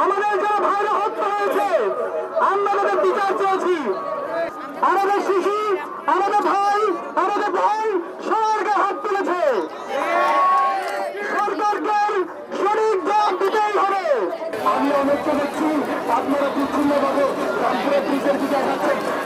আমাদের যারা ভাইরা হত্যা হয়েছে আমরা তাদের বিচার চেয়েছি। আমাদের শিশু, আমাদের ভাই সরকার হাত তুলেছে। সরকারকে সঠিক জবাব দিতেই হবে। আমি অনেককে দেখছি আপনারা বিচ্ছিন্নভাবে ব্রিজের দিকে দেখাচ্ছেন।